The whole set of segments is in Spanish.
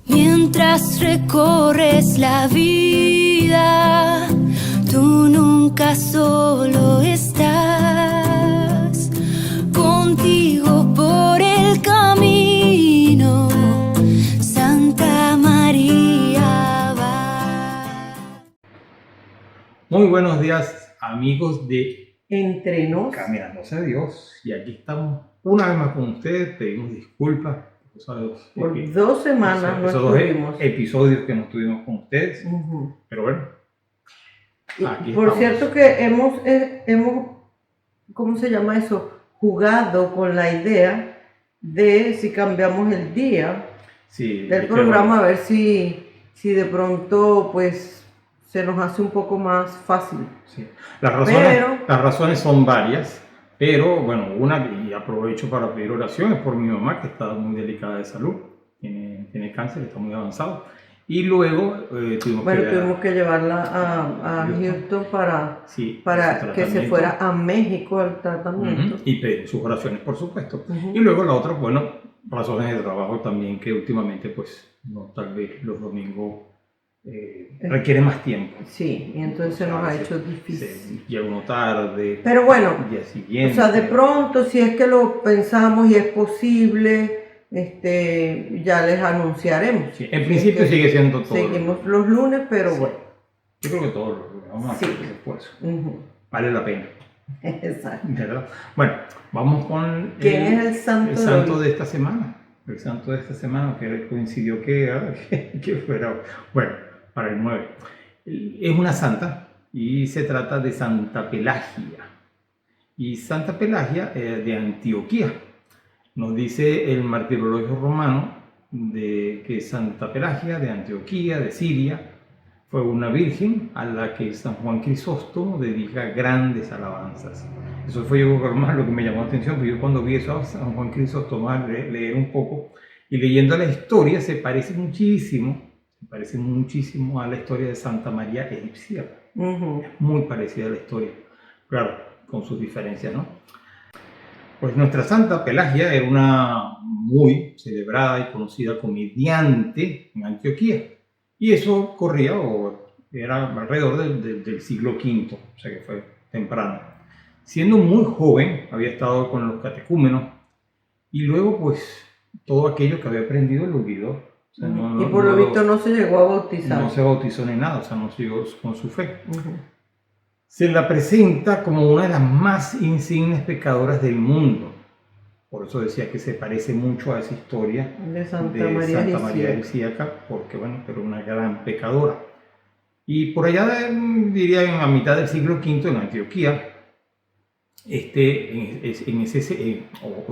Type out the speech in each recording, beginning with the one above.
Mientras recorres la vida, tú nunca solo estás. Contigo por el camino, Santa María va. Muy buenos días, amigos de Entre Nos. Caminando hacia Dios. Y aquí estamos una vez más con ustedes. Pedimos disculpas Por 2 semanas no esos dos estuvimos. episodios que no estuvimos con ustedes. Pero bueno, Y aquí por estamos. cierto que hemos, ¿cómo se llama eso? Jugado con la idea de si cambiamos el día Sí, del programa, a ver si de pronto pues se nos hace un poco más fácil. Sí. Las razones son varias, pero bueno, una, y aprovecho para pedir oraciones por mi mamá, que está muy delicada de salud, tiene cáncer, está muy avanzado. Y luego tuvimos que llevarla a Houston para que se fuera a México al tratamiento. Y pedir sus oraciones, por supuesto. Y luego la otra, bueno, razones de trabajo también, que últimamente, pues, no, tal vez los domingos requiere más tiempo. Sí, y entonces nos ha hecho difícil. Llega uno tarde. Pero bueno, día siguiente. o sea, de pronto, si es que lo pensamos y es posible, ya les anunciaremos. Sí, en principio sigue siendo todo. Seguimos los lunes, pero sí. bueno. Yo creo que todos los lunes vamos a hacer ese esfuerzo. Vale la pena. Exacto. ¿Verdad? Bueno, vamos con ¿Quién es el santo de esta semana? El santo de esta semana, que coincidió que fuera, bueno, para el 9. Es una santa y se trata de Santa Pelagia. Y Santa Pelagia de Antioquía. Nos dice el martirologio romano que Santa Pelagia de Antioquía, de Siria, fue una virgen a la que San Juan Crisóstomo dedica grandes alabanzas. Eso fue yo más lo que me llamó la atención, porque yo cuando vi eso a San Juan Crisóstomo leer un poco, y leyendo la historia se parece muchísimo a la historia de Santa María Egipcia. Es muy parecida a la historia, claro, con sus diferencias, ¿no? Pues nuestra Santa Pelagia era una muy celebrada y conocida comediante en Antioquía. Y eso corría, o era alrededor del siglo V, o sea que fue temprano. Siendo muy joven, había estado con los catecúmenos y luego pues todo aquello que había aprendido lo olvidó. O sea, y por lo visto no se llegó a bautizar. No se bautizó ni nada, o sea, no siguió con su fe. Se la presenta como una de las más insignes pecadoras del mundo. Por eso decía que se parece mucho a esa historia de Santa María Egipciaca, porque bueno, pero una gran pecadora. Y por allá, diría, a mitad del siglo V, en Antioquía, o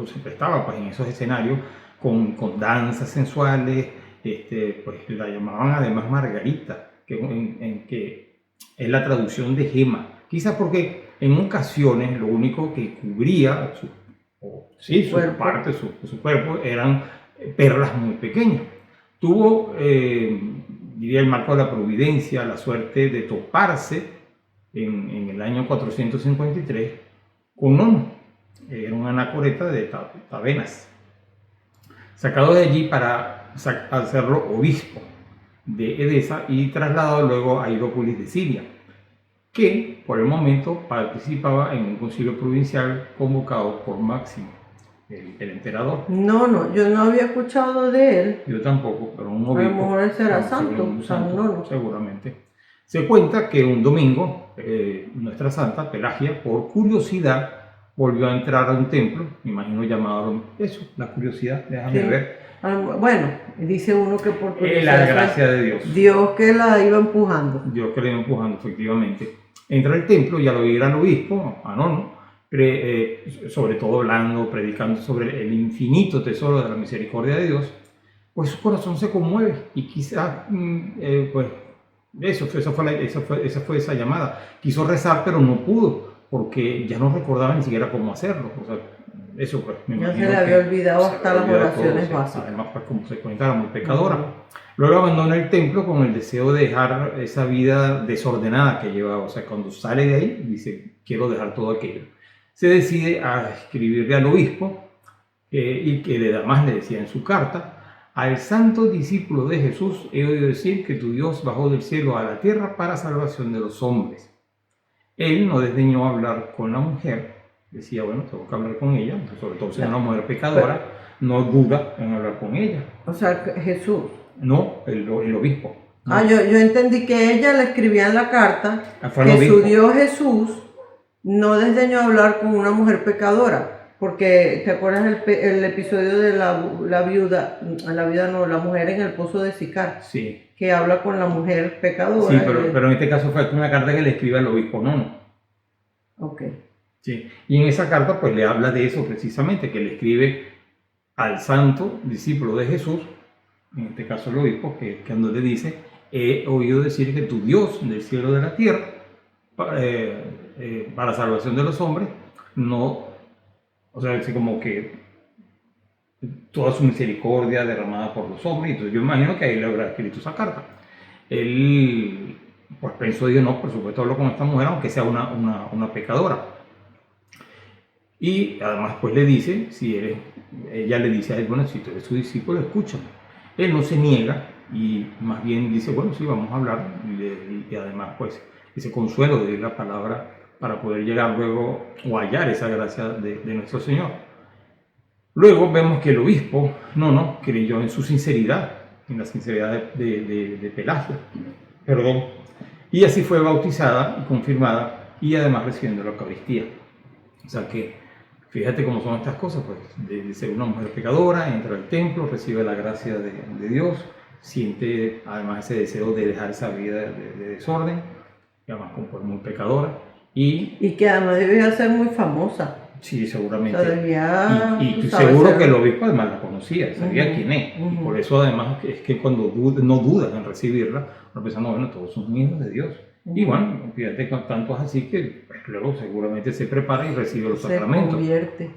se prestaba pues, en esos escenarios con danzas sensuales, pues la llamaban además Margarita, que es la traducción de gema, quizás porque en ocasiones lo único que cubría su cuerpo eran perlas muy pequeñas. Tuvo, diría el marco de la providencia, la suerte de toparse en el año 453 con Nono. Era un anacoreta de Tabenas, sacado de allí para hacerlo obispo de Edesa y trasladado luego a Hierópolis de Siria, que por el momento participaba en un concilio provincial convocado por Máximo, el emperador. No, yo no había escuchado de él. Yo tampoco, pero un obispo. A lo mejor él será santo, seguramente. Se cuenta que un domingo, nuestra santa Pelagia, por curiosidad, volvió a entrar a un templo, me imagino llamado eso, la curiosidad, déjame ver. Bueno, dice uno que por curiosidad. La gracia de Dios. Dios que la iba empujando. Dios que la iba empujando, efectivamente. Entra al templo y al oír al obispo, a Nono, sobre todo hablando, predicando sobre el infinito tesoro de la misericordia de Dios, pues su corazón se conmueve y quizás, pues, esa fue esa llamada. Quiso rezar, pero no pudo, porque ya no recordaba ni siquiera cómo hacerlo. O sea, eso pues, ya se le había olvidado hasta las oraciones básicas. Además, pues, como se cuenta, era muy pecadora. Luego abandona el templo con el deseo de dejar esa vida desordenada que llevaba. O sea, cuando sale de ahí, dice, quiero dejar todo aquello. se decide a escribirle al obispo y que además le decía en su carta: al santo discípulo de Jesús he oído decir que tu Dios bajó del cielo a la tierra para salvación de los hombres. Él no desdeñó hablar con la mujer, decía, bueno, tengo que hablar con ella, sobre todo si es una mujer pecadora, no duda en hablar con ella. O sea, Jesús. No, el obispo. No. Ah, yo entendí que ella le escribía en la carta Fue el que su obispo. Dios Jesús no desdeñó hablar con una mujer pecadora, porque ¿te acuerdas el episodio de la viuda, la mujer en el pozo de Sicar, Sí, que habla con la mujer pecadora? sí, pero en este caso fue una carta que le escribe al obispo Nono. Ok. Sí. Y en esa carta pues le habla de eso precisamente, que le escribe al santo discípulo de Jesús, en este caso el obispo, que cuando le dice: he oído decir que tu Dios del cielo de la tierra, para salvación de los hombres, no, o sea, es como que toda su misericordia derramada por los hombres. Entonces yo imagino que ahí le habrá escrito esa carta. Él pues pensó, Dios, no, por supuesto hablo con esta mujer, aunque sea una pecadora. Y además pues le dice, ella le dice a él: bueno, si tú eres su discípulo, escúchame. Él no se niega y más bien dice: bueno, sí, vamos a hablar. Y además pues ese consuelo de la palabra para poder llegar luego o hallar esa gracia de nuestro Señor. Luego vemos que el obispo no creyó en su sinceridad, en la sinceridad de Pelagio, perdón, y así fue bautizada y confirmada, y además recibiendo la Eucaristía. O sea que fíjate cómo son estas cosas, pues de ser una mujer pecadora, entra al templo, recibe la gracia de Dios, siente además ese deseo de dejar esa vida de desorden, y además como pues muy pecadora, Y que además debía ser muy famosa. sí, seguramente. O sea, debía, y tú estoy sabes, seguro ser- que el obispo además la conocía, sabía quién es. Y por eso además es que cuando no dudan en recibirla, uno pensando, bueno, todos son hijos de Dios. Y bueno, fíjate que tanto es así que pues, luego seguramente se prepara y recibe los se sacramentos. convierte.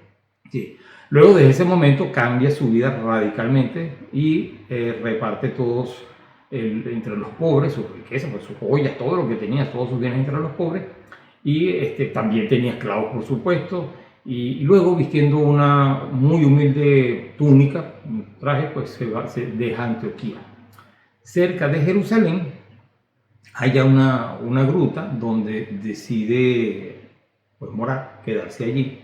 Sí. Luego de ese momento cambia su vida radicalmente y reparte todos entre los pobres, sus riquezas, pues, sus joyas, todo lo que tenía, todos sus bienes entre los pobres. Y también tenía esclavos, por supuesto. Y luego, vistiendo una muy humilde túnica, un traje, pues se deja Antioquía. Cerca de Jerusalén hay una gruta donde decide pues, morar, quedarse allí,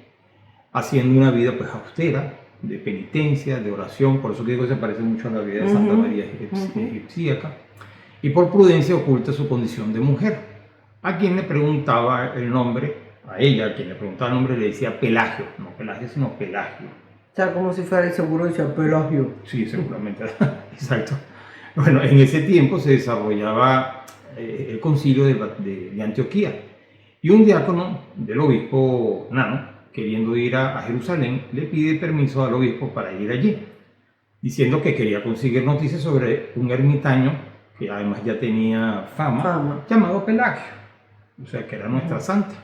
haciendo una vida pues austera, de penitencia, de oración. Por eso digo que se parece mucho a la vida de Santa María Egipcíaca. Y por prudencia oculta su condición de mujer. A quien le preguntaba el nombre, a ella, a quien le preguntaba el nombre, le decía Pelagio. No Pelagio, sino Pelagio. O sea, como si fuera el seguro de Pelagio. Sí, seguramente. Exacto. Bueno, en ese tiempo se desarrollaba el concilio de Antioquía. Y un diácono del obispo Nano, queriendo ir a Jerusalén, le pide permiso al obispo para ir allí, diciendo que quería conseguir noticias sobre un ermitaño que además ya tenía fama. Llamado Pelagio, o sea que era nuestra santa.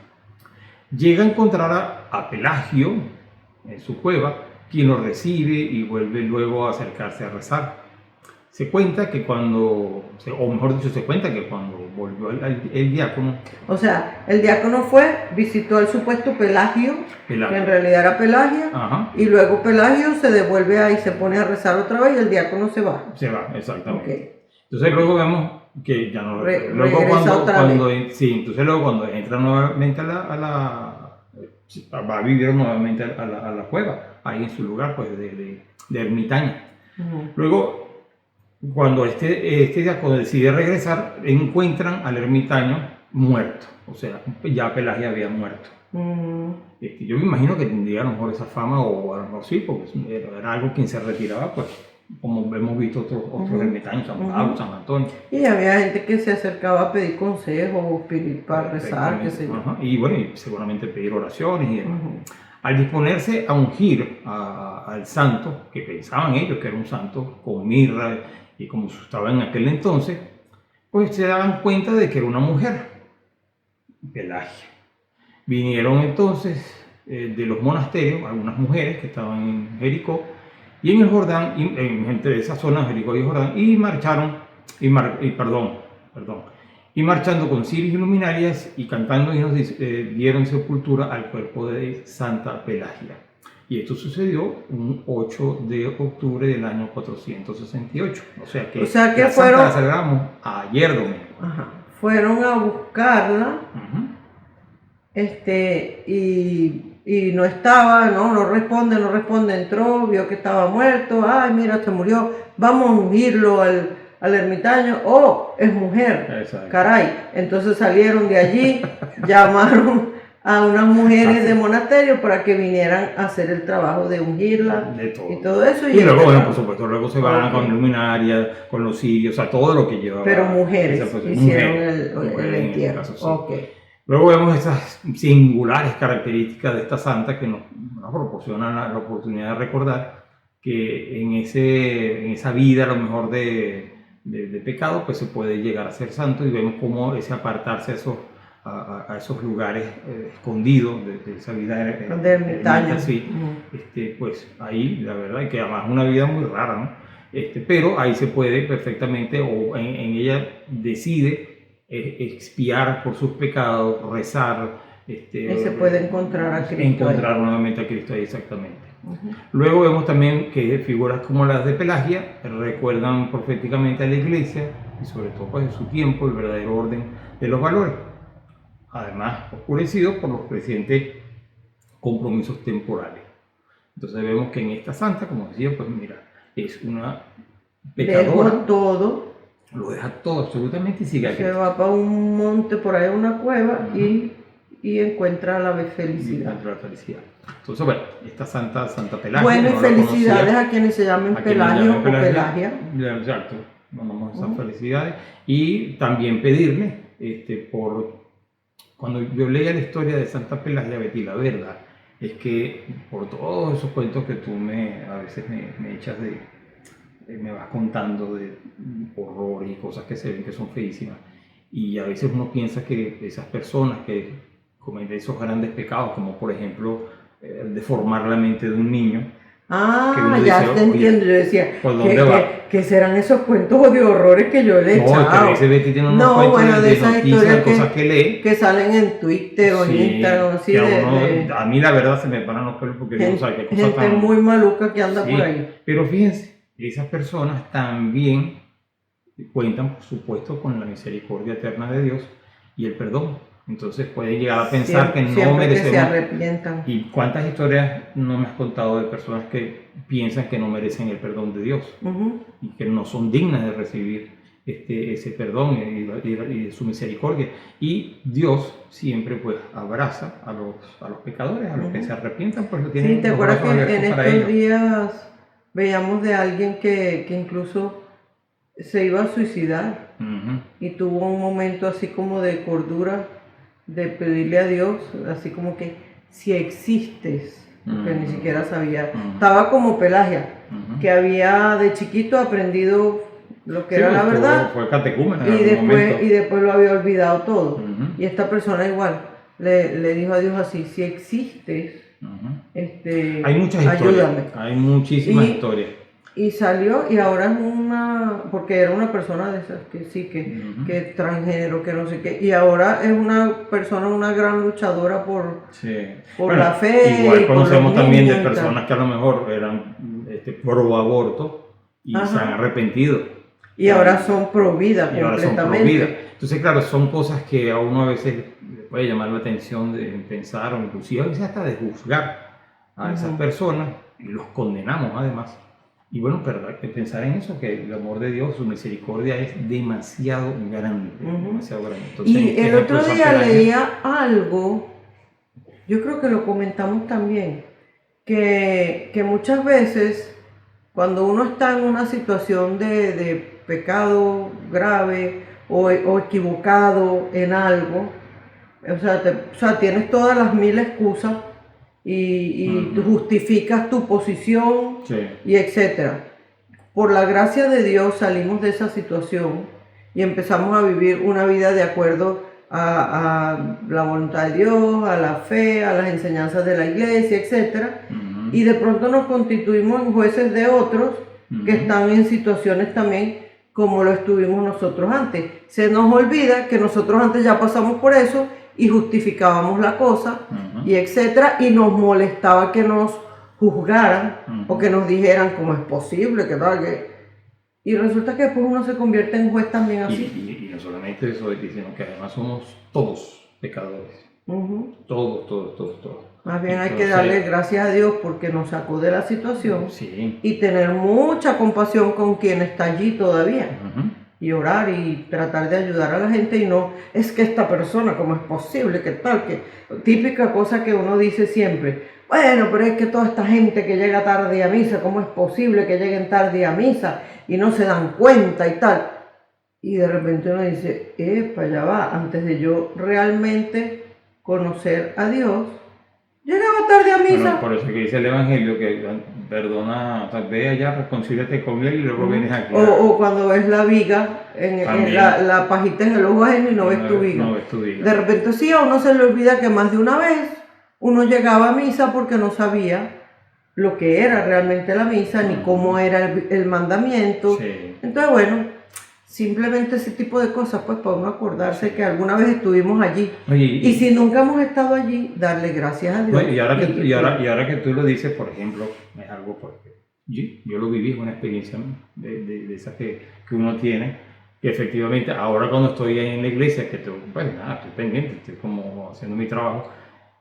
Llega a encontrar a Pelagio en su cueva, quien lo recibe y vuelve luego a acercarse a rezar. Se cuenta que cuando volvió el diácono. O sea, el diácono visitó al supuesto Pelagio, que en realidad era Pelagia, Ajá. y luego Pelagio se devuelve ahí, se pone a rezar otra vez y el diácono se va. Se va, exactamente. Okay. Entonces luego vemos que ya no luego entonces luego cuando entra nuevamente va a vivir nuevamente a la cueva, ahí en su lugar pues de ermitaña. Luego cuando este diácono decide regresar, encuentran al ermitaño muerto, o sea, ya Pelagia había muerto. Yo me imagino que tendría a lo mejor esa fama, o a lo mejor sí, porque era algo quien se retiraba, pues, como hemos visto otros ermitaños, San Pablo, San Antonio. Y había gente que se acercaba a pedir consejos, para rezar, qué sé yo. Y bueno, y seguramente pedir oraciones y demás. Al disponerse a ungir al santo, que pensaban ellos que era un santo, con mirra, y como estaba en aquel entonces, pues se daban cuenta de que era una mujer, Pelagia. Vinieron entonces de los monasterios algunas mujeres que estaban en Jericó y en el Jordán, entre esas zonas, Jericó y Jordán, y marcharon, Y marchando con cirios y luminarias y cantando himnos, dieron sepultura al cuerpo de Santa Pelagia. Y esto sucedió un 8 de octubre del año 468. O sea que la santa la celebramos ayer domingo. Ajá. Fueron a buscarla y no estaba, no responde, entró, vio que estaba muerto, ay mira, se murió, vamos a ungirlo al ermitaño, oh, es mujer, Exacto. Caray. Entonces salieron de allí, llamaron a unas mujeres de monasterio para que vinieran a hacer el trabajo de ungirla y todo eso. Y luego, bueno, por supuesto, luego se van con luminarias, con los cirios, o sea, todo lo que llevaba. Pero mujeres hicieron el entierro. Caso, sí. Luego vemos esas singulares características de esta santa que nos proporcionan la oportunidad de recordar que en esa vida, a lo mejor de pecado, pues se puede llegar a ser santo, y vemos cómo ese apartarse a esos lugares escondidos de esa vida de ermitaño. Sí, pues ahí la verdad es que además es una vida muy rara, ¿no? Pero ahí se puede perfectamente, o en ella decide expiar por sus pecados, rezar. Y se puede encontrar a Cristo. Encontrar nuevamente a Cristo ahí, exactamente. Luego vemos también que figuras como las de Pelagia recuerdan proféticamente a la iglesia y sobre todo pues en su tiempo el verdadero orden de los valores, además oscurecido por los crecientes compromisos temporales. Entonces vemos que en esta santa, como decía, pues mira, es una pecadora. Dejó todo. Lo deja todo absolutamente y sigue aquí. Se va para un monte por ahí, una cueva, y encuentra la felicidad. Entonces, bueno, esta Santa Pelagia. Bueno, y felicidades a quienes se llamen Pelagio o Pelagia. Exacto, mandamos esas felicidades. Y también pedirle, cuando yo leía la historia de Santa Pelagia, Betty, la verdad es que por todos esos cuentos que tú a veces me echas me vas contando de horrores y cosas que se ven que son feísimas, y a veces uno piensa que esas personas que cometen esos grandes pecados, como por ejemplo deformar la mente de un niño, ya te entiendo. Yo decía, ¿por dónde va? Que serán esos cuentos de horrores que yo le he echado. No, que a veces Betty tiene unos cuentos de esas noticias, de cosas que lee, que salen en Twitter o en Instagram, así a mí la verdad se me paran los pelos porque no sabe qué cosa gente tan... muy maluca que anda por ahí. Pero fíjense, esas personas también cuentan, por supuesto, con la misericordia eterna de Dios y el perdón. Entonces pueden llegar a pensar que no merecemos. Que se arrepientan. ¿Y cuántas historias no me has contado de personas que piensan que no merecen el perdón de Dios y que no son dignas de recibir ese perdón y su misericordia? Y Dios siempre pues abraza a los pecadores, a los que se arrepientan, pues lo tienen. Sí, ¿te acuerdas que en estos días veíamos de alguien que incluso se iba a suicidar y tuvo un momento así como de cordura, de pedirle a Dios, así como que si existes, que ni siquiera sabía, estaba como Pelagia, que había de chiquito aprendido lo que era la verdad, fue catecúmeno y después lo había olvidado todo. Y esta persona igual le dijo a Dios así, si existes, hay muchas historias, ayúdame. Hay muchísimas historias. Y salió, y ahora es porque era una persona de esas que sí, que transgénero, que no sé qué, y ahora es una persona, una gran luchadora por la fe. Igual conocemos también de personas que a lo mejor eran pro aborto y se han arrepentido. Y ahora son pro vida completamente. Entonces, claro, son cosas que a uno a veces le puede llamar la atención de pensar, o inclusive a veces hasta de juzgar a esas personas, y los condenamos además. Y bueno, pero hay que pensar en eso, que el amor de Dios, su misericordia es demasiado grande, demasiado grande. Entonces, y el otro día leía algo, yo creo que lo comentamos también, que muchas veces cuando uno está en una situación de pecado grave o equivocado en algo, o sea, tienes todas las mil excusas, y tú justificas tu posición, y etcétera. Por la gracia de Dios salimos de esa situación y empezamos a vivir una vida de acuerdo a la voluntad de Dios, a la fe, a las enseñanzas de la iglesia, etcétera. Y de pronto nos constituimos en jueces de otros que están en situaciones también como lo estuvimos nosotros antes. Se nos olvida que nosotros antes ya pasamos por eso y justificábamos la cosa y etcétera, y nos molestaba que nos juzgaran o que nos dijeran cómo es posible, que tal, que... Y resulta que después uno se convierte en juez también así. Y no solamente eso, sino que además somos todos pecadores. Todos. Más bien hay que Entonces, darle gracias a Dios porque nos sacó de la situación sí. y tener mucha compasión con quien está allí todavía. Y orar y tratar de ayudar a la gente y no, es que esta persona, ¿cómo es posible? ¿Qué tal? Que típica cosa que uno dice siempre, bueno, pero es que toda esta gente que llega tarde a misa, ¿cómo es posible que lleguen tarde a misa y no se dan cuenta y tal? Y de repente uno dice, epa, ya va, antes de yo realmente conocer a Dios, llegaba tarde a misa. Bueno, por eso que dice el Evangelio que perdona, o sea, ve allá, reconcíliate con él y luego vienes aquí. O cuando ves la viga, en la pajita en el ojo ajeno y no ves tu viga. No ves tu viga. De repente sí, a uno se le olvida que más de una vez uno llegaba a misa porque no sabía lo que era realmente la misa, ni cómo era el mandamiento. Sí. Entonces, bueno, simplemente ese tipo de cosas, pues para uno acordarse que alguna vez estuvimos allí. Oye, y si nunca hemos estado allí, darle gracias a Dios. Bueno, y ahora que tú lo dices, por ejemplo, es algo porque yo lo viví, es una experiencia de esas que uno tiene, que efectivamente ahora cuando estoy en la iglesia, que pues nada, estoy pendiente, estoy como haciendo mi trabajo,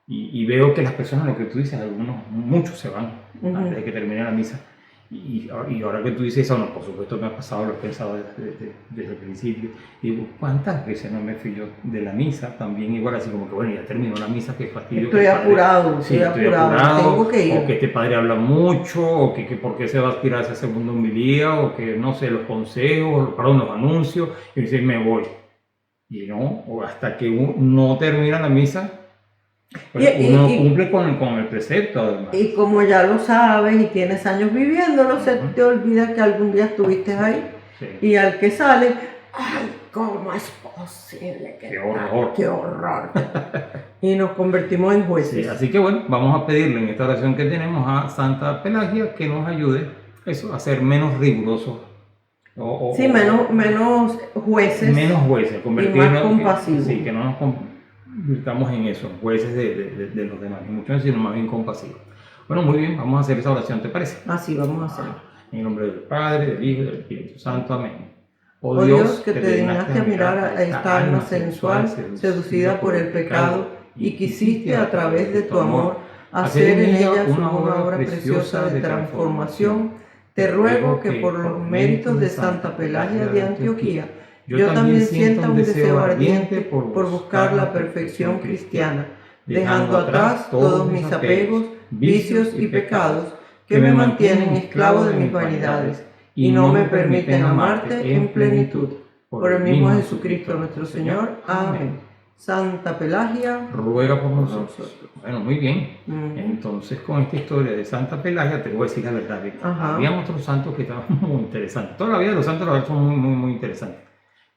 y veo que las personas, lo que tú dices, muchos se van antes de que termine la misa. Y ahora que tú dices eso, no, por supuesto me ha pasado, lo he pensado desde el principio. Y digo, ¿cuántas veces no me fui yo de la misa? También igual así como que, bueno, ya terminó la misa, qué fastidio. Estoy apurado, tengo que ir. O que este padre habla mucho, o que por qué se va a aspirar a esa segunda homilía, o que, no sé, los consejos, los anuncios, y dice, me voy. Y no, o hasta que no termina la misa, pues uno cumple con el precepto, además. Y como ya lo sabes y tienes años viviéndolo, se te olvida que algún día estuviste ahí. Sí. Y al que sale, ¡ay, cómo es posible! ¡Qué horror! ¡Qué horror! Y nos convertimos en jueces. Sí, así que bueno, vamos a pedirle en esta oración que tenemos a Santa Pelagia que nos ayude a ser menos rigurosos. Menos jueces. Menos jueces, convertirnos y más compasivos. Sí, que no nos convirtamos en eso, jueces de los demás, y mucho sino más bien compasivos. Bueno, muy bien, vamos a hacer esa oración, ¿te parece? Así vamos a hacerlo. En el nombre del Padre, del Hijo y del Espíritu Santo. Amén. Oh Dios, que te dignaste a mirar a esta alma sensual, seducida por el pecado, y quisiste a través de tu amor hacer en ella una obra preciosa de transformación, te ruego que por los méritos de Santa Pelagia de Antioquía, yo también sienta un deseo ardiente por buscar la perfección cristiana, dejando atrás todos mis apegos, vicios y pecados que me mantienen esclavo de mis vanidades y no me permiten amarte en plenitud. Por el mismo Jesucristo nuestro Señor. Amén. Santa Pelagia, ruega por nosotros. Bueno, muy bien. Entonces, con esta historia de Santa Pelagia, te voy a decir la verdad. Había otros santos que estaban muy interesantes. Toda la vida de los santos, la verdad, son muy interesantes.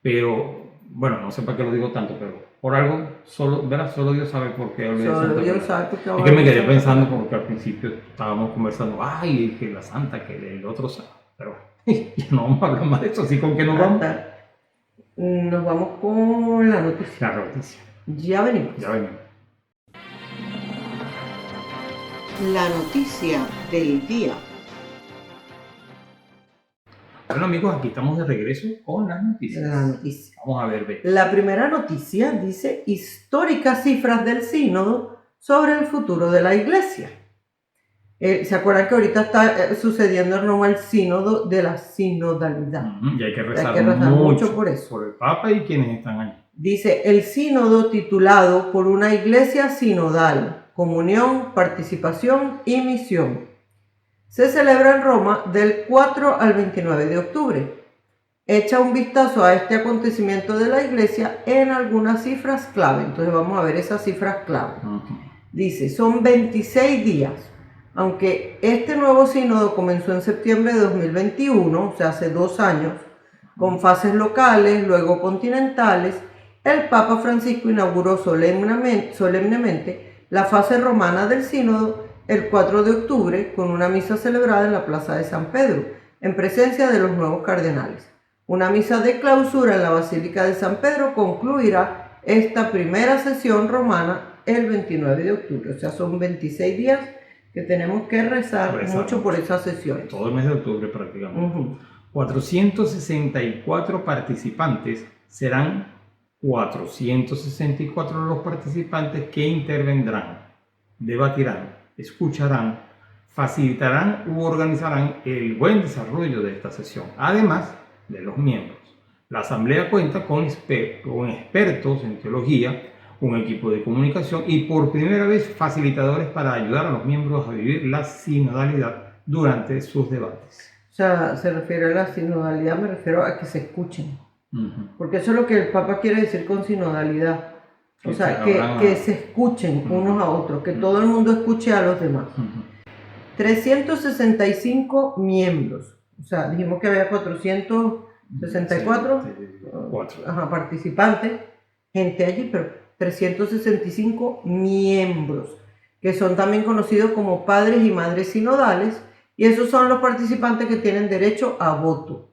Pero, bueno, no sé para qué lo digo tanto, pero por algo, solo Dios sabe por qué hablé de Santa Pelagia. Dios sabe por qué. Es que me quedé pensando porque al principio estábamos conversando, ay, que la santa, que el otro santo. Pero ya no vamos a hablar más de eso, así con que nos vamos. Nos vamos con la noticia. La noticia. Ya venimos. La noticia del día. Bueno amigos, aquí estamos de regreso con las noticias. La noticia. Vamos a ver. La primera noticia dice históricas cifras del sínodo sobre el futuro de la iglesia. ¿Se acuerdan que ahorita está sucediendo en Roma el sínodo de la sinodalidad? Y hay que rezar, mucho por eso. Por el Papa y quienes están allí. Dice, el sínodo titulado Por una iglesia sinodal, comunión, participación y misión. Se celebra en Roma del 4 al 29 de octubre. Echa un vistazo a este acontecimiento de la iglesia en algunas cifras clave. Entonces vamos a ver esas cifras clave. Dice, son 26 días. Aunque este nuevo sínodo comenzó en septiembre de 2021, o sea, hace 2 años, con fases locales, luego continentales, el Papa Francisco inauguró solemnemente la fase romana del sínodo el 4 de octubre con una misa celebrada en la Plaza de San Pedro, en presencia de los nuevos cardenales. Una misa de clausura en la Basílica de San Pedro concluirá esta primera sesión romana el 29 de octubre. O sea, son 26 días que tenemos que rezar mucho por esa sesión. Todo el mes de octubre prácticamente. Ujú. 464 participantes serán 464 los participantes que intervendrán, debatirán, escucharán, facilitarán u organizarán el buen desarrollo de esta sesión, además de los miembros. La asamblea cuenta con expertos en teología, un equipo de comunicación y por primera vez facilitadores para ayudar a los miembros a vivir la sinodalidad durante sus debates. O sea, se refiere a la sinodalidad, me refiero a que se escuchen. Porque eso es lo que el Papa quiere decir con sinodalidad. O sea, que se escuchen unos a otros, que todo el mundo escuche a los demás. 365 miembros. O sea, dijimos que había 464 participantes, gente allí, pero 365 miembros, que son también conocidos como padres y madres sinodales, y esos son los participantes que tienen derecho a voto.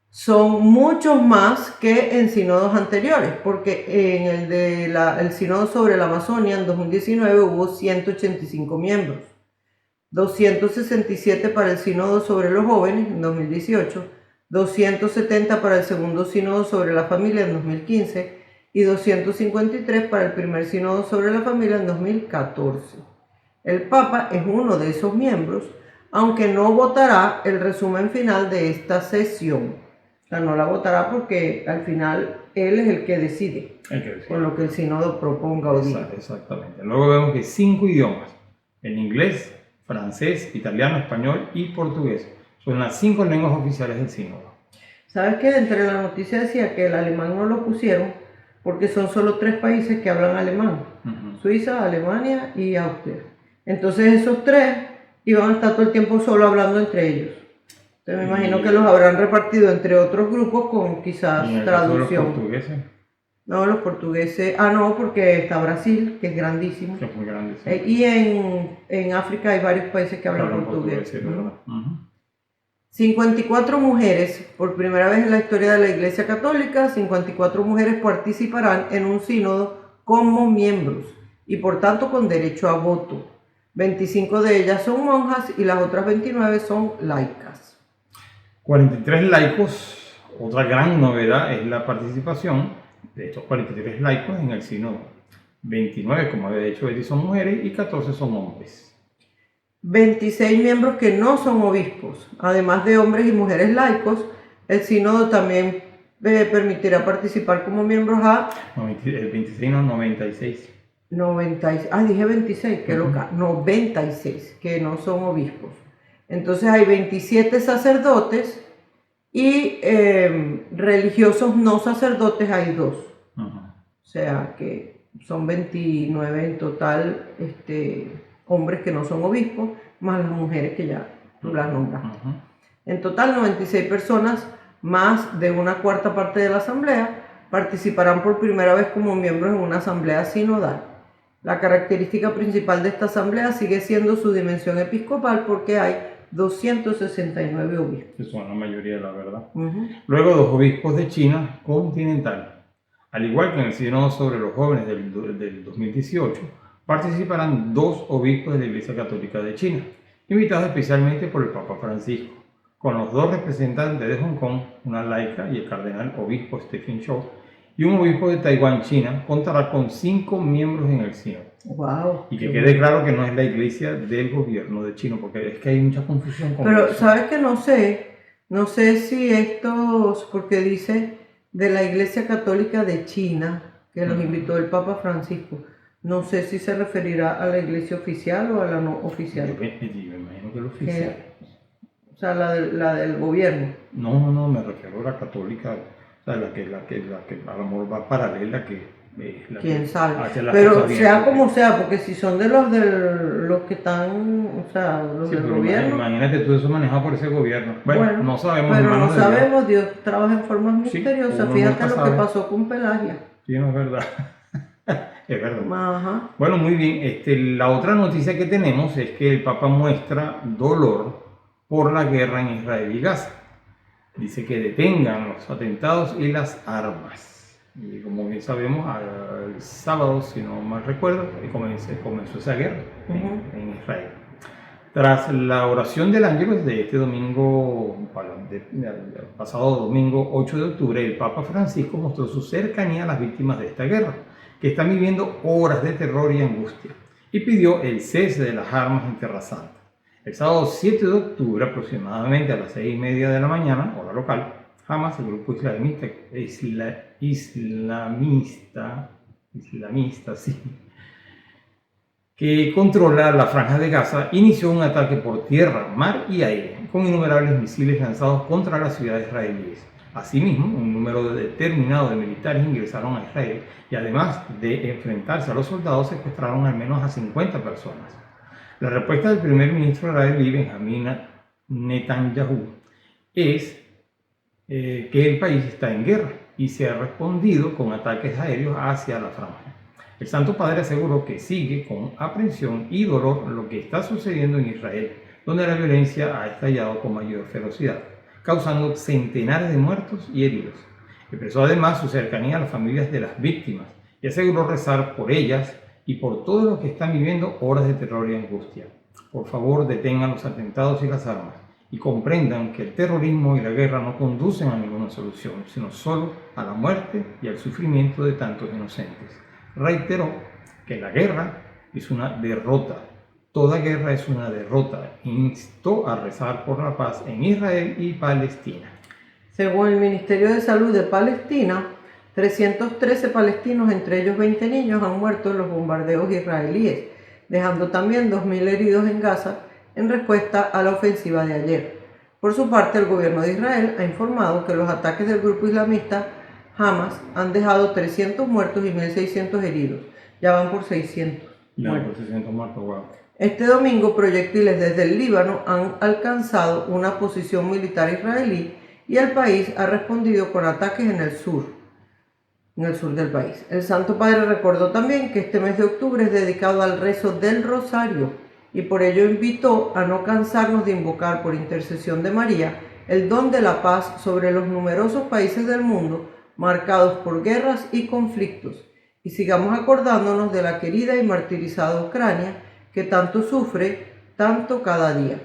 Son muchos más que en sínodos anteriores, porque en el sínodo sobre la Amazonia en 2019 hubo 185 miembros, 267 para el sínodo sobre los jóvenes en 2018, 270 para el segundo sínodo sobre la familia en 2015 y 253 para el primer sínodo sobre la familia en 2014. El Papa es uno de esos miembros, aunque no votará el resumen final de esta sesión. O sea, no la votará porque al final él es el que decide con lo que el sínodo proponga o diga. Exactamente. Luego vemos que 5 idiomas, el inglés, francés, italiano, español y portugués, son las 5 lenguas oficiales del sínodo. ¿Sabes qué? Entre la noticia decía que el alemán no lo pusieron porque son solo 3 países que hablan alemán. Suiza, Alemania y Austria. Entonces esos 3 iban a estar todo el tiempo solo hablando entre ellos. Entonces me imagino que los habrán repartido entre otros grupos con quizás traducción. ¿Los portugueses? No, los portugueses... Ah, no, porque está Brasil, que es grandísimo. Que es muy grande, sí. Y en África hay varios países que hablan portugués. Sí, 54 mujeres, por primera vez en la historia de la Iglesia Católica, 54 mujeres participarán en un sínodo como miembros y por tanto con derecho a voto. 25 de ellas son monjas y las otras 29 son laicas. 43 laicos, otra gran novedad es la participación de estos 43 laicos en el sínodo. 29, como había dicho Betty, son mujeres y 14 son hombres. 26 miembros que no son obispos, además de hombres y mujeres laicos. El sínodo también permitirá participar como miembros a... El 26 no, 96. 96, dije 26, qué loca, 96 que no son obispos. Entonces hay 27 sacerdotes y religiosos no sacerdotes hay 2. O sea que son 29 en total hombres que no son obispos, más las mujeres que ya tú las nombras. En total 96 personas, más de una cuarta parte de la asamblea, participarán por primera vez como miembros en una asamblea sinodal. La característica principal de esta asamblea sigue siendo su dimensión episcopal porque hay 269 obispos. Que son la mayoría, la verdad. Luego 2 obispos de China continental. Al igual que en el sínodo sobre los jóvenes del 2018, participarán 2 obispos de la Iglesia Católica de China, invitados especialmente por el Papa Francisco, con los 2 representantes de Hong Kong, una laica y el cardenal obispo Stephen Chow, y un obispo de Taiwán, China, contará con 5 miembros en el sínodo. Wow, y que quede claro que no es la iglesia del gobierno de China, porque es que hay mucha confusión con Pero eso. sabes que no sé si estos, porque dice de la Iglesia Católica de China, que los invitó el Papa Francisco. No sé si se referirá a la iglesia oficial o a la no oficial. Yo me imagino que la oficial. O sea, la del gobierno. No, me refiero a la católica, o sea, la que a lo mejor va paralela, Quién sabe. Pero sea como sea, porque si son de los que están, o sea, los del gobierno. Imagínate tú eso manejado por ese gobierno. Bueno, no sabemos. Pero no sabemos, Dios trabaja en formas misteriosas. Sí, fíjate lo que pasó con Pelagia. Sí, no es verdad. Es verdad. Ajá. Bueno, muy bien. La otra noticia que tenemos es que el Papa muestra dolor por la guerra en Israel y Gaza. dice que detengan los atentados y las armas. Y como bien sabemos, el sábado, si no mal recuerdo, comenzó esa guerra en Israel. Tras la oración del Ángelus de este domingo, el pasado domingo 8 de octubre, el Papa Francisco mostró su cercanía a las víctimas de esta guerra, que están viviendo horas de terror y angustia, y pidió el cese de las armas en Tierra Santa. El sábado 7 de octubre, aproximadamente a las 6:30 de la mañana, hora local, Hamas, el grupo islamista, que controla la Franja de Gaza, inició un ataque por tierra, mar y aire, con innumerables misiles lanzados contra las ciudades israelíes. Asimismo, un número determinado de militares ingresaron a Israel y además de enfrentarse a los soldados, secuestraron al menos a 50 personas. La respuesta del primer ministro israelí, Benjamin Netanyahu, es que el país está en guerra y se ha respondido con ataques aéreos hacia la franja. El Santo Padre aseguró que sigue con aprensión y dolor lo que está sucediendo en Israel, donde la violencia ha estallado con mayor ferocidad, causando centenares de muertos y heridos. Expresó además su cercanía a las familias de las víctimas y aseguró rezar por ellas y por todos los que están viviendo horas de terror y angustia. Por favor, detengan los atentados y las armas y comprendan que el terrorismo y la guerra no conducen a ninguna solución, sino solo a la muerte y al sufrimiento de tantos inocentes. Reiteró que la guerra es una derrota. Toda guerra es una derrota. Instó a rezar por la paz en Israel y Palestina. Según el Ministerio de Salud de Palestina, 313 palestinos, entre ellos 20 niños, han muerto en los bombardeos israelíes, dejando también 2.000 heridos en Gaza en respuesta a la ofensiva de ayer. Por su parte, el gobierno de Israel ha informado que los ataques del grupo islamista Hamas han dejado 300 muertos y 1.600 heridos. Ya van por 600. Ya por 600 muertos, wow. Este domingo, proyectiles desde el Líbano han alcanzado una posición militar israelí y el país ha respondido con ataques en el sur del país. El Santo Padre recordó también que este mes de octubre es dedicado al rezo del Rosario y por ello invitó a no cansarnos de invocar por intercesión de María el don de la paz sobre los numerosos países del mundo marcados por guerras y conflictos, y sigamos acordándonos de la querida y martirizada Ucrania que tanto sufre, tanto cada día.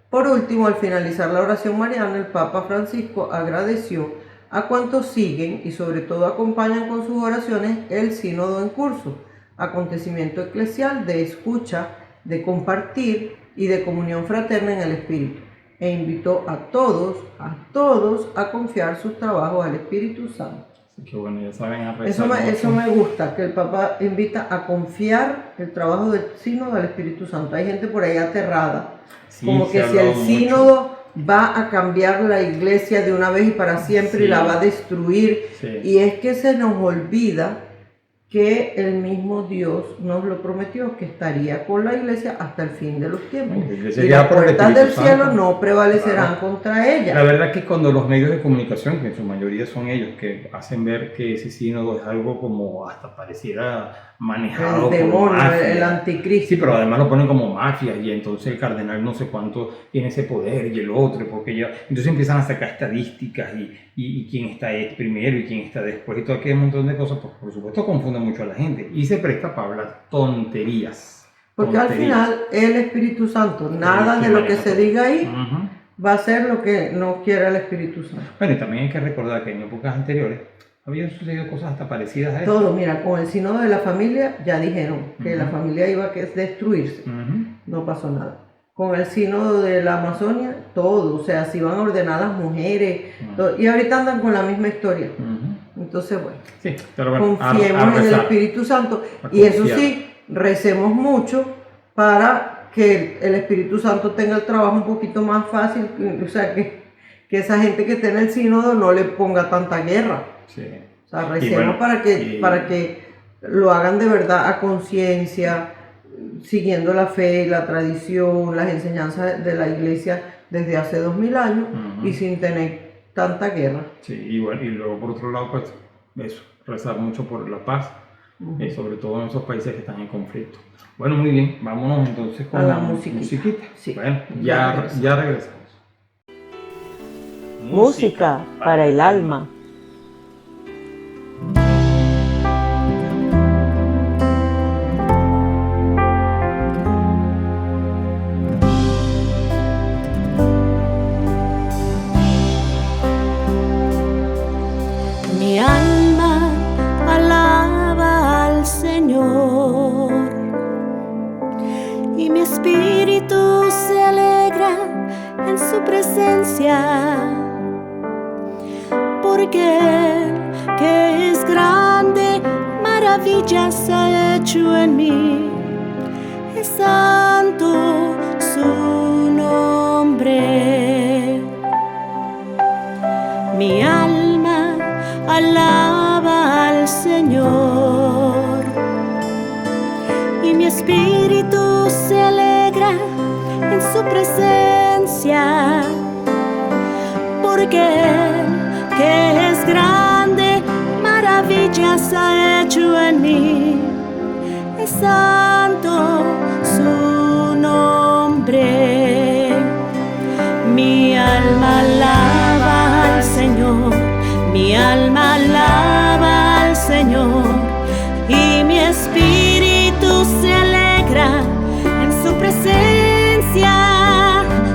Por último, al finalizar la oración mariana, el Papa Francisco agradeció a cuantos siguen y sobre todo acompañan con sus oraciones el sínodo en curso, acontecimiento eclesial de escucha, de compartir y de comunión fraterna en el Espíritu, e invitó a todos a confiar sus trabajos al Espíritu Santo. Qué bueno, ya saben, a rezar eso me gusta, que el Papa invita a confiar el trabajo del sínodo al Espíritu Santo. Hay gente por ahí aterrada, sí, como que si el sínodo va a cambiar la iglesia de una vez y para siempre, sí, y la va a destruir, sí. Y es que se nos olvida que el mismo Dios nos lo prometió, que estaría con la iglesia hasta el fin de los tiempos. Y las puertas del cielo no prevalecerán contra ella. La verdad es que cuando los medios de comunicación, que en su mayoría son ellos, que hacen ver que ese sínodo es algo como hasta pareciera manejado el demonio, el anticristo. Sí, pero además lo ponen como mafia y entonces el cardenal no sé cuánto tiene ese poder y el otro, porque ya... Entonces empiezan a sacar estadísticas y quién está primero y quién está después y todo aquel montón de cosas, pues por supuesto confunde mucho a la gente y se presta para hablar tonterías. Porque al final el Espíritu Santo, nada de lo que se diga ahí va a ser lo que no quiera el Espíritu Santo. Bueno, y también hay que recordar que en épocas anteriores habían sucedido cosas hasta parecidas a eso. Todo, mira, con el sínodo de la familia ya dijeron que la familia iba a destruirse, no pasó nada. Con el sínodo de la Amazonia, todo, o sea, se iban ordenadas mujeres, todo, y ahorita andan con la misma historia. Entonces, bueno, sí, pero bueno, confiemos en el Espíritu Santo y eso sí, recemos mucho para que el Espíritu Santo tenga el trabajo un poquito más fácil, o sea, que esa gente que esté en el sínodo no le ponga tanta guerra. Sí. O sea, recemos para que lo hagan de verdad a conciencia, siguiendo la fe, la tradición, las enseñanzas de la iglesia desde hace 2000 años y sin tener tanta guerra. Sí, y bueno, y luego por otro lado, pues eso, rezar mucho por la paz, sobre todo en esos países que están en conflicto. Bueno, muy bien, vámonos entonces con la musiquita. Sí. Bueno, ya regresamos. música para el alma. Mi alma alaba al Señor y mi espíritu se alegra en su presencia, porque Él, que es grande, maravillas ha hecho en mí, es santo su nombre. Mi alma alaba al Señor y mi espíritu se alegra en su presencia, porque Él, que es grande, maravillas ha hecho en mí, es santo su nombre. Mi alma alaba al Señor, mi alma alaba al Señor y mi espíritu se alegra en su presencia,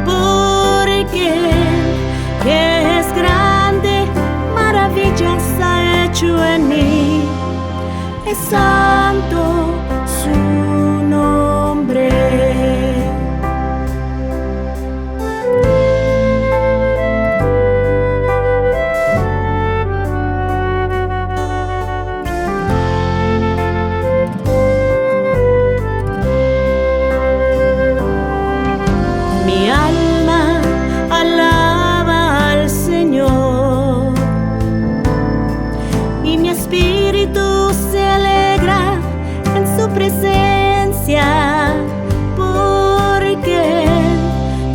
porque Él, que es grande, maravillas ha hecho en mí, es santo su nombre. Mi alma alaba al Señor y mi espíritu se alegra en su presencia, porque Él,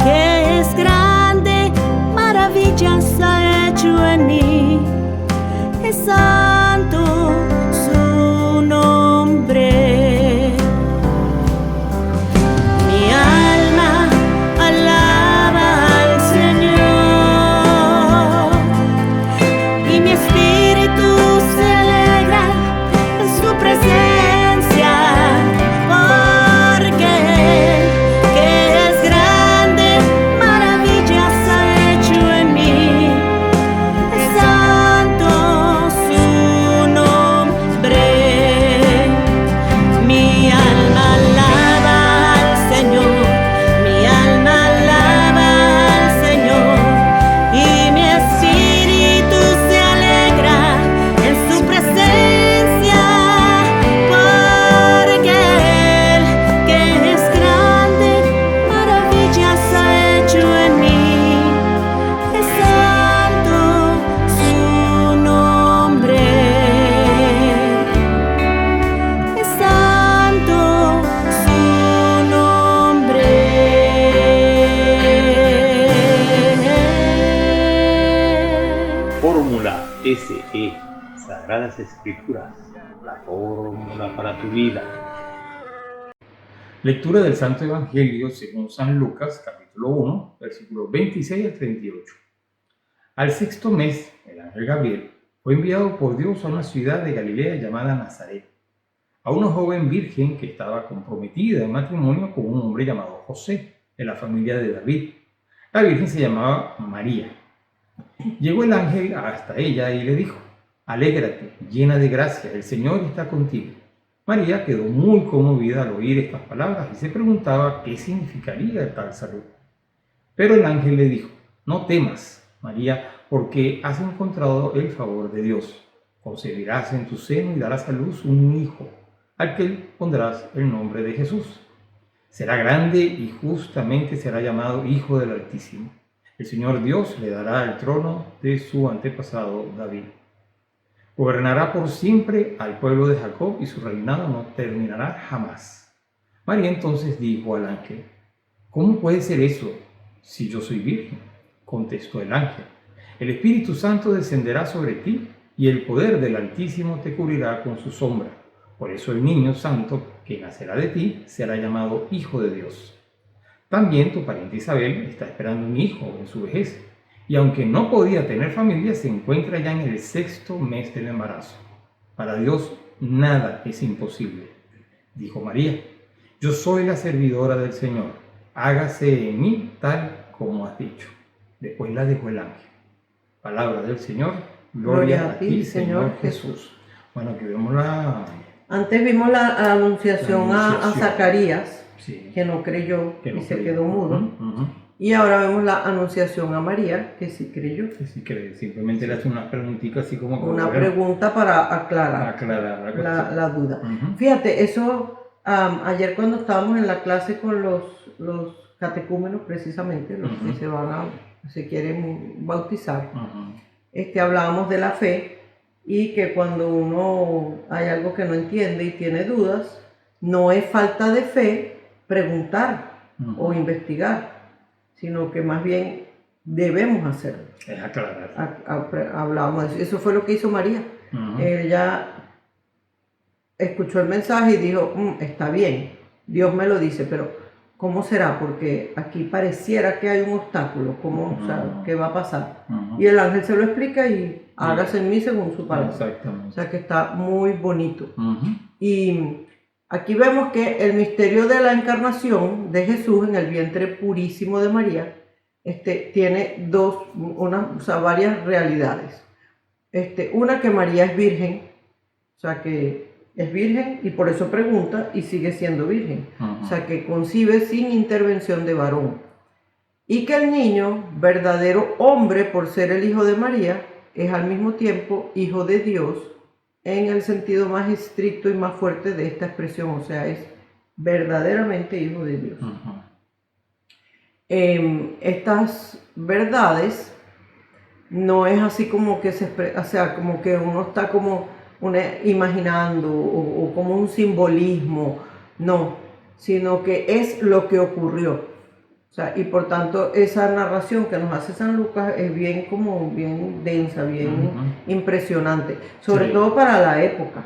que es grande, maravillas ha hecho en mí, es santo su nombre. Mi alma alaba al Señor y mi espíritu se alegra en su presencia, porque Él, que es grande, maravillas ha hecho en mí, es santo su nombre. Mi alma alaba al Señor, mi alma alaba al Señor y mi espíritu se alegra en su presencia, porque Él, que es grande, maravillas ha hecho en mí, es santo su nombre, es santo su nombre. Fórmula SE, Sagradas Escrituras, la fórmula para tu vida. Lectura del Santo Evangelio según San Lucas, capítulo 1, versículos 26 al 38. Al sexto mes, el ángel Gabriel fue enviado por Dios a una ciudad de Galilea llamada Nazaret, a una joven virgen que estaba comprometida en matrimonio con un hombre llamado José, de la familia de David. La virgen se llamaba María. Llegó el ángel hasta ella y le dijo: «Alégrate, llena de gracia, el Señor está contigo». María quedó muy conmovida al oír estas palabras y se preguntaba qué significaría tal salud. Pero el ángel le dijo: «No temas, María, porque has encontrado el favor de Dios. Concebirás en tu seno y darás a luz un hijo, al que pondrás el nombre de Jesús. Será grande y justamente será llamado Hijo del Altísimo. El Señor Dios le dará el trono de su antepasado David. Gobernará por siempre al pueblo de Jacob y su reinado no terminará jamás». María entonces dijo al ángel: «¿Cómo puede ser eso si yo soy virgen?». Contestó el ángel: «El Espíritu Santo descenderá sobre ti y el poder del Altísimo te cubrirá con su sombra. Por eso el niño santo que nacerá de ti será llamado Hijo de Dios. También tu pariente Isabel está esperando un hijo en su vejez, y aunque no podía tener familia, se encuentra ya en el 6º mes del embarazo. Para Dios nada es imposible. Dijo María: yo soy la servidora del Señor, hágase en mí tal como has dicho. Después la dejó el ángel. Palabra del Señor, gloria a ti, Señor Jesús. Bueno, aquí vemos la... Antes vimos la anunciación a Zacarías, sí, que no creyó y se quedó mudo. Uh-huh. Y ahora vemos la anunciación a María, que sí creyó. Que sí creyó. Simplemente le hace unas preguntitas así como... Una pregunta para aclarar la duda. Uh-huh. Fíjate, eso ayer cuando estábamos en la clase con los catecúmenos, precisamente, los uh-huh. que se quieren bautizar, uh-huh. Hablábamos de la fe y que cuando uno hay algo que no entiende y tiene dudas, no es falta de fe preguntar uh-huh. o investigar, sino que más bien debemos hacerlo. Es aclarar. Hablábamos de eso. Eso fue lo que hizo María. Uh-huh. Ella escuchó el mensaje y dijo, está bien, Dios me lo dice, pero ¿cómo será? Porque aquí pareciera que hay un obstáculo. ¿Cómo, o sea, qué va a pasar? Uh-huh. Y el ángel se lo explica y hágase en mí según su palabra. Exactamente. O sea que está muy bonito. Uh-huh. Y aquí vemos que el misterio de la encarnación de Jesús en el vientre purísimo de María tiene varias realidades. Una, que María es virgen, o sea que es virgen y por eso pregunta y sigue siendo virgen. Uh-huh. O sea que concibe sin intervención de varón. Y que el niño, verdadero hombre por ser el hijo de María, es al mismo tiempo hijo de Dios en el sentido más estricto y más fuerte de esta expresión. O sea, es verdaderamente hijo de Dios. Uh-huh. Estas verdades no es así como que como que uno está como imaginando o como un simbolismo, no, sino que es lo que ocurrió. O sea, y por tanto esa narración que nos hace San Lucas es bien densa, bien uh-huh. impresionante, sobre todo para la época.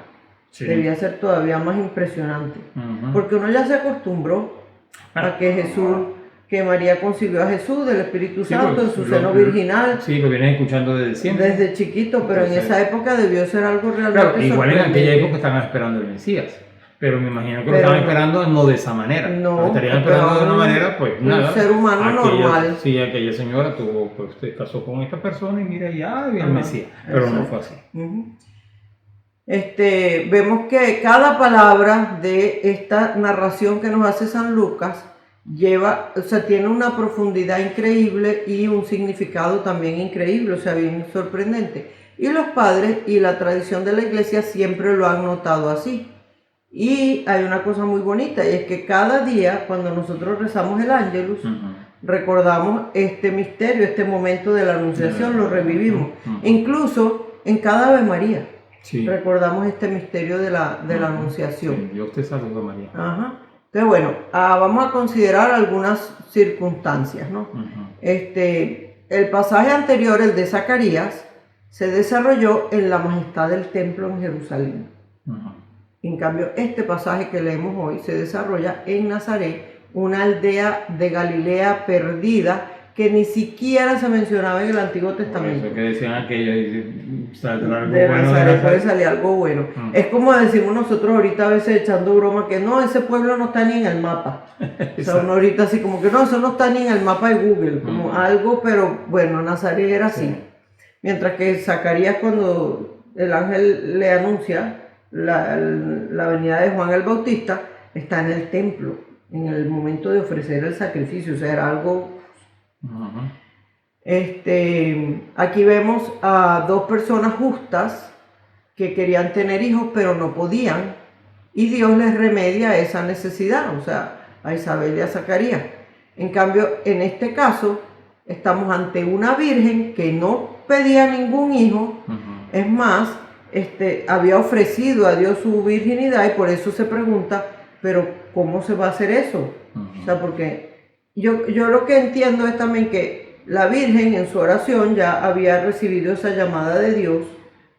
Sí. Debía ser todavía más impresionante, uh-huh. porque uno ya se acostumbró a que María concibió a Jesús del Espíritu Santo en su seno virginal. Sí, lo vienen escuchando desde siempre. Desde chiquito, pero entonces, en esa época debió ser algo realmente claro, igual en aquella época estaban esperando el Mesías. Pero me imagino que lo estaban esperando no de esa manera. No, estarían esperando de una manera, pues nada. Un ser humano normal. Sí, aquella señora se casó con esta persona y mira, ya había el Mesías. Pero exacto. No fue así. Uh-huh. Vemos que cada palabra de esta narración que nos hace San Lucas tiene una profundidad increíble y un significado también increíble, o sea, bien sorprendente. Y los padres y la tradición de la iglesia siempre lo han notado así. Y hay una cosa muy bonita, y es que cada día, cuando nosotros rezamos el Ángelus, uh-huh. recordamos este misterio, este momento de la Anunciación, lo revivimos. Uh-huh. Incluso en cada Ave María, sí. recordamos este misterio de la Anunciación. Sí, Dios te saluda, María. Ajá. Entonces, bueno, vamos a considerar algunas circunstancias, ¿no? Uh-huh. El pasaje anterior, el de Zacarías, se desarrolló en la majestad del templo en Jerusalén. Uh-huh. En cambio, este pasaje que leemos hoy se desarrolla en Nazaret, una aldea de Galilea perdida que ni siquiera se mencionaba en el Antiguo Testamento. Eso que decían aquellos, de Nazaret puede salir algo bueno. Es como decimos nosotros ahorita a veces echando broma que no, ese pueblo no está ni en el mapa. O sea, uno ahorita así como que no, eso no está ni en el mapa de Google, como algo, pero bueno, Nazaret era así. Sí. Mientras que Zacarías, cuando el ángel le anuncia la venida de Juan el Bautista, está en el templo, en el momento de ofrecer el sacrificio, o sea, era algo... Uh-huh. Aquí vemos a dos personas justas que querían tener hijos pero no podían, y Dios les remedia esa necesidad, o sea, a Isabel y a Zacarías. En cambio, en este caso, estamos ante una virgen que no pedía ningún hijo, uh-huh. Es más, había ofrecido a Dios su virginidad, y por eso se pregunta, pero ¿cómo se va a hacer eso? Uh-huh. O sea, porque yo lo que entiendo es también que la Virgen en su oración ya había recibido esa llamada de Dios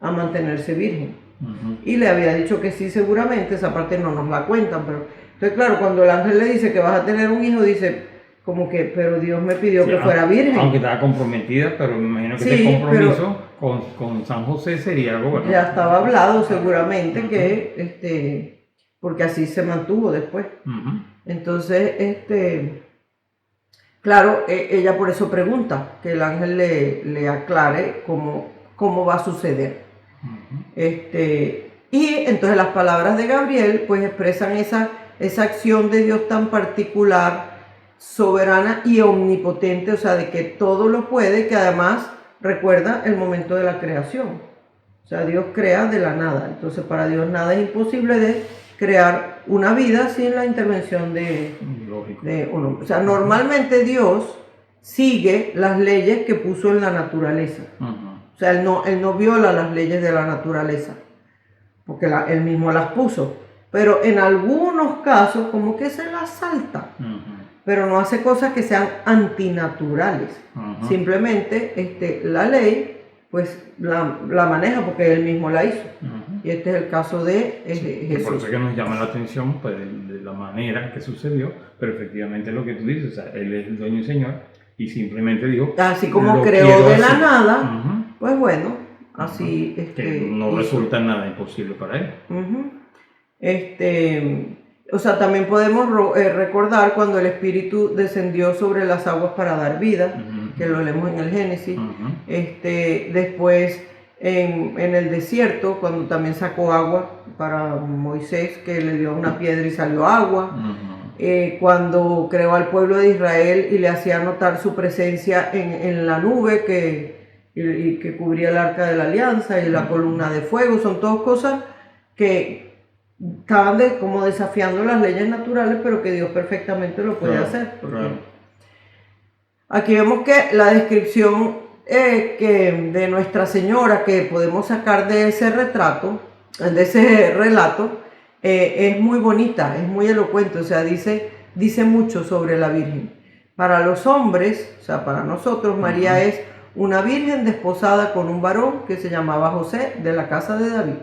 a mantenerse virgen. Uh-huh. Y le había dicho que sí, seguramente, esa parte no nos la cuentan, pero entonces claro, cuando el ángel le dice que vas a tener un hijo, dice, como que, pero Dios me pidió Sí, que fuera virgen. Aunque estaba comprometida, pero me imagino que Sí, ese compromiso con San José sería algo bueno. Ya estaba hablado seguramente que, porque así se mantuvo después. Ujú. Entonces, claro, ella por eso pregunta, que el ángel le aclare cómo va a suceder. Ujú. Y entonces las palabras de Gabriel pues expresan esa acción de Dios tan particular, soberana y omnipotente, o sea, de que todo lo puede, que además recuerda el momento de la creación. O sea, Dios crea de la nada. Entonces para Dios nada es imposible de crear una vida sin la intervención Lógico. de un hombre. O sea, normalmente Dios sigue las leyes que puso en la naturaleza. Ujú. O sea, él no viola las leyes de la naturaleza, porque él mismo las puso. Pero en algunos casos como que se las salta, Ujú. pero no hace cosas que sean antinaturales. Ujú. Simplemente la ley pues la maneja porque él mismo la hizo. Ujú. Y este es el caso de Que por Jesús. eso es que nos llama la atención pues, de la manera que sucedió, pero efectivamente lo que tú dices, o sea, él es el dueño y señor y simplemente dijo, Así como "Lo creó quiero de la así". nada, Ujú. pues bueno, así Que no hizo. resulta nada imposible para él. Ujú. O sea, también podemos recordar cuando el Espíritu descendió sobre las aguas para dar vida, Ujú. que lo leemos en el Génesis. Ujú. Después en el desierto, cuando también sacó agua para Moisés, que le dio una piedra y salió agua. Ujú. Cuando creó al pueblo de Israel y le hacía notar su presencia en la nube y que cubría el arca de la alianza y la columna de fuego, son todas cosas que estaban como desafiando las leyes naturales, pero que Dios perfectamente lo puede hacer. Claro. Aquí vemos que la descripción de Nuestra Señora que podemos sacar de ese retrato, de ese relato, es muy bonita, es muy elocuente, o sea, dice mucho sobre la Virgen. Para los hombres, o sea, para nosotros, María es una virgen desposada con un varón que se llamaba José, de la casa de David.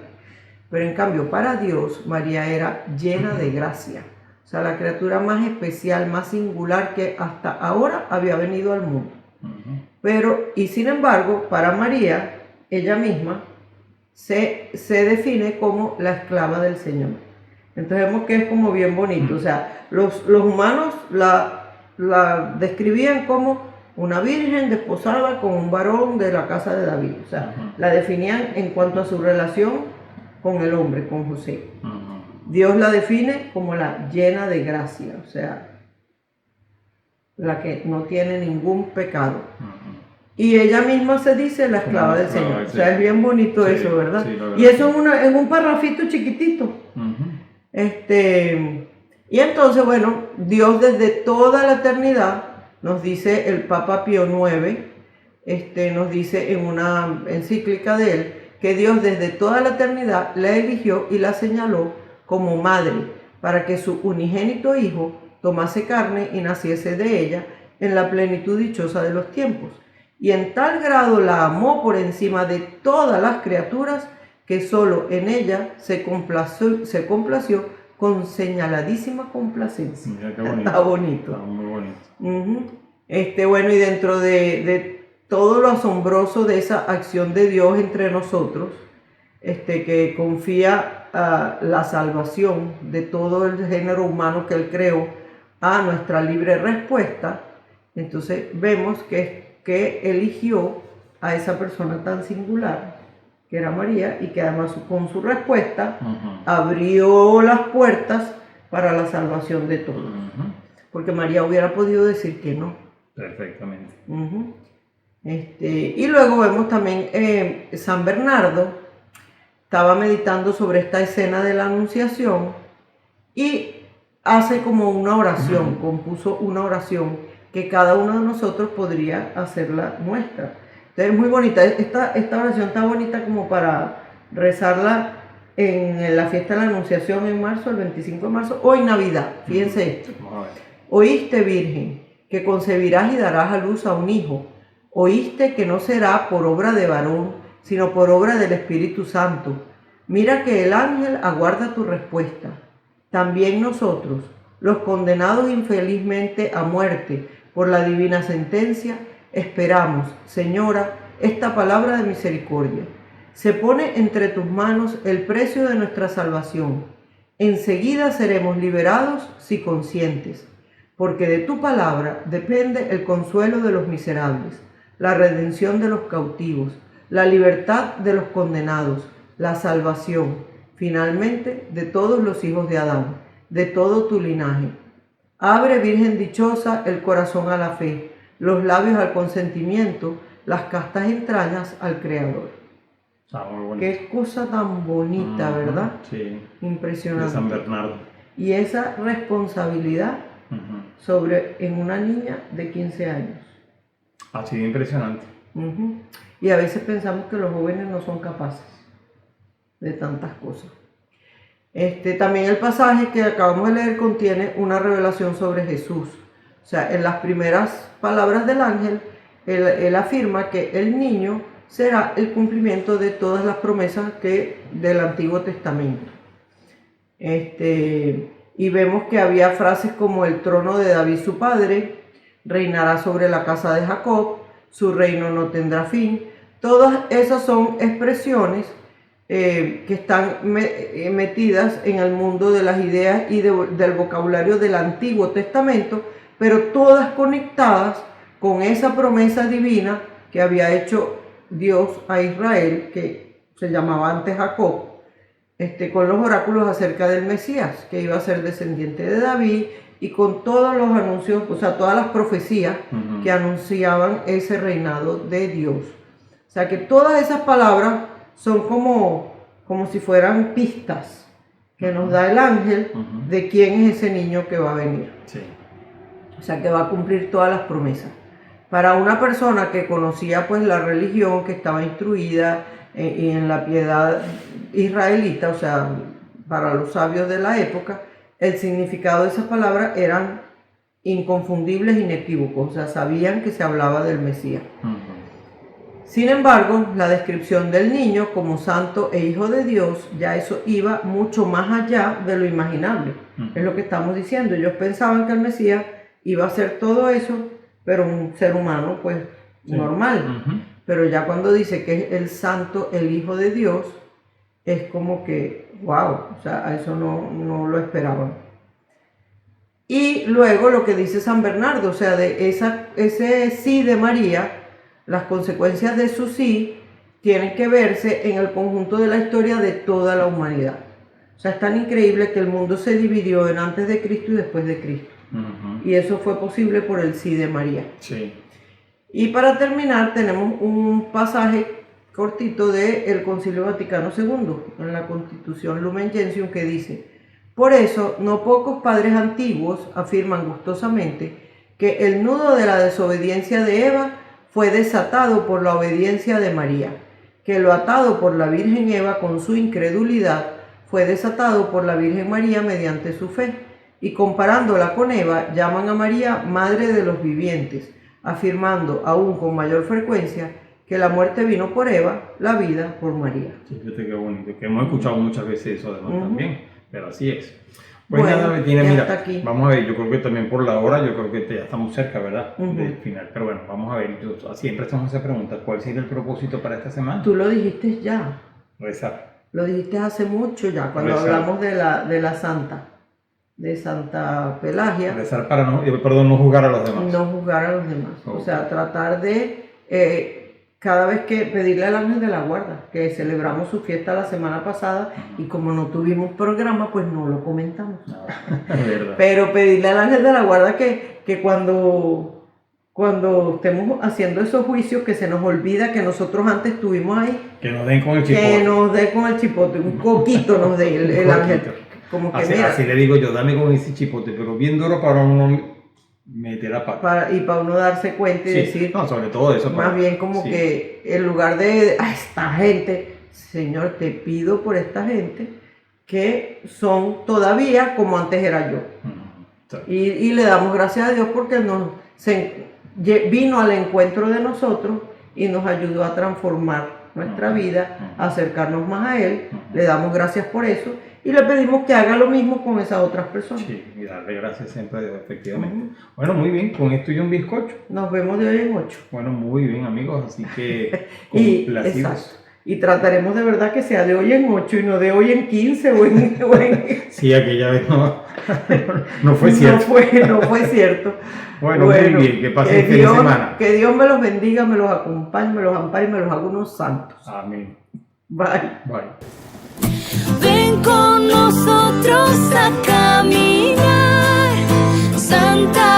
Pero en cambio, para Dios, María era llena de gracia. O sea, la criatura más especial, más singular que hasta ahora había venido al mundo. Pero, y sin embargo, para María, ella misma, se define como la esclava del Señor. Entonces vemos que es como bien bonito. O sea, los humanos la describían como una virgen desposada con un varón de la casa de David. O sea, la definían en cuanto a su relación con el hombre, con José. Dios la define como la llena de gracia, o sea, la que no tiene ningún pecado. Y ella misma se dice la esclava del Señor. O sea, es bien bonito eso, ¿verdad? Sí, y eso en un parrafito chiquitito. Y entonces, bueno, Dios desde toda la eternidad, nos dice el Papa Pío IX, nos dice en una encíclica de él, que Dios desde toda la eternidad la eligió y la señaló como madre, para que su unigénito Hijo tomase carne y naciese de ella en la plenitud dichosa de los tiempos. Y en tal grado la amó por encima de todas las criaturas, que solo en ella se complació con señaladísima complacencia. Mira qué bonito. Está bonito. Está muy bonito. Bueno, y dentro de todo lo asombroso de esa acción de Dios entre nosotros, que confía la salvación de todo el género humano que Él creó a nuestra libre respuesta, entonces vemos que eligió a esa persona tan singular, que era María, y que además con su respuesta abrió las puertas para la salvación de todos. Porque María hubiera podido decir que no. Perfectamente. Y luego vemos también San Bernardo estaba meditando sobre esta escena de la Anunciación y hace como una oración, compuso una oración que cada uno de nosotros podría hacerla nuestra. Entonces es muy bonita, esta oración está bonita como para rezarla en la fiesta de la Anunciación en marzo, el 25 de marzo, o en Navidad. Fíjense esto. Oíste, Virgen, que concebirás y darás a luz a un hijo. Oíste que no será por obra de varón, sino por obra del Espíritu Santo. Mira que el ángel aguarda tu respuesta. También nosotros, los condenados infelizmente a muerte por la divina sentencia, esperamos, Señora, esta palabra de misericordia. Se pone entre tus manos el precio de nuestra salvación. Enseguida seremos liberados si conscientes, porque de tu palabra depende el consuelo de los miserables, la redención de los cautivos, la libertad de los condenados, la salvación, finalmente, de todos los hijos de Adán, de todo tu linaje. Abre, Virgen dichosa, el corazón a la fe, los labios al consentimiento, las castas entrañas al Creador. Muy bonito. Qué cosa tan bonita, ¿verdad? Sí. Impresionante. De San Bernardo. Y esa responsabilidad en una niña de 15 años. Así de impresionante. Y a veces pensamos que los jóvenes no son capaces de tantas cosas. También el pasaje que acabamos de leer contiene una revelación sobre Jesús. O sea, en las primeras palabras del ángel, él afirma que el niño será el cumplimiento de todas las promesas del Antiguo Testamento. Y vemos que había frases como el trono de David su padre, reinará sobre la casa de Jacob, su reino no tendrá fin. Todas esas son expresiones que están metidas en el mundo de las ideas y del vocabulario del Antiguo Testamento, pero todas conectadas con esa promesa divina que había hecho Dios a Israel, que se llamaba antes Jacob, con los oráculos acerca del Mesías, que iba a ser descendiente de David, y con todos los anuncios, o sea, todas las profecías que anunciaban ese reinado de Dios. O sea, que todas esas palabras son como si fueran pistas que nos da el ángel de quién es ese niño que va a venir. Sí. O sea, que va a cumplir todas las promesas. Para una persona que conocía pues la religión, que estaba instruida en la piedad israelita, o sea, para los sabios de la época, el significado de esas palabras eran inconfundibles, inequívocos, o sea, sabían que se hablaba del Mesías. Sin embargo, la descripción del niño como santo e hijo de Dios, ya eso iba mucho más allá de lo imaginable. Es lo que estamos diciendo. Ellos pensaban que el Mesías iba a ser todo eso, pero un ser humano, pues, normal. Pero ya cuando dice que es el santo, el hijo de Dios, es como que, wow, o sea, a eso no lo esperaban. Y luego lo que dice San Bernardo, o sea, de ese sí de María, las consecuencias de su sí tienen que verse en el conjunto de la historia de toda la humanidad. O sea, es tan increíble que el mundo se dividió en antes de Cristo y después de Cristo. Y eso fue posible por el sí de María. Sí. Y para terminar tenemos un pasaje cortito del Concilio Vaticano II, en la Constitución Lumen Gentium, que dice: por eso, no pocos padres antiguos afirman gustosamente que el nudo de la desobediencia de Eva fue desatado por la obediencia de María, que lo atado por la Virgen Eva con su incredulidad fue desatado por la Virgen María mediante su fe, y comparándola con Eva, llaman a María Madre de los Vivientes, afirmando aún con mayor frecuencia que la muerte vino por Eva, la vida por María. Sí, fíjate qué bonito, que hemos escuchado muchas veces eso además también, pero así es. Pues nada, Betina, mira, aquí. Vamos a ver, yo creo que también por la hora, yo creo que ya estamos cerca, ¿verdad? Del final, pero bueno, vamos a ver, siempre hacemos esa pregunta: ¿cuál sería el propósito para esta semana? Tú lo dijiste ya. Rezar. Lo dijiste hace mucho ya, cuando hablamos de la santa, de Santa Pelagia. Rezar para no juzgar a los demás. No juzgar a los demás. Okay. O sea, tratar de, cada vez que pedirle al ángel de la guarda, que celebramos su fiesta la semana pasada, y como no tuvimos programa, pues no lo comentamos. No, es verdad. Pero pedirle al ángel de la guarda que cuando estemos haciendo esos juicios, que se nos olvida que nosotros antes estuvimos ahí. Que nos den con el chipote. Que nos dé con el chipote, un coquito nos dé el ángel. Como que así le digo yo: dame con ese chipote, pero bien duro para uno meter la pata. Y para uno darse cuenta y decir, no, sobre todo eso. Más bien como que en lugar de esta gente, Señor, te pido por esta gente que son todavía como antes era yo. Y le damos gracias a Dios porque vino al encuentro de nosotros y nos ayudó a transformar nuestra vida, a acercarnos más a Él. Le damos gracias por eso. y le pedimos que haga lo mismo con esas otras personas. Sí, y darle gracias siempre, efectivamente. Bueno, muy bien, con esto y un bizcocho. Nos vemos de hoy en 8. Bueno, muy bien, amigos, así que Y, complacidos. exacto. Y trataremos de verdad que sea de hoy en 8 y no de hoy en 15 o en Sí, aquella vez no fue cierto. No fue cierto. Bueno, muy bien, que pasen feliz semana. Que Dios me los bendiga, me los acompañe, me los ampare y me los haga unos santos. Amén. Bye. Bye. Ven con nosotros a caminar, Santa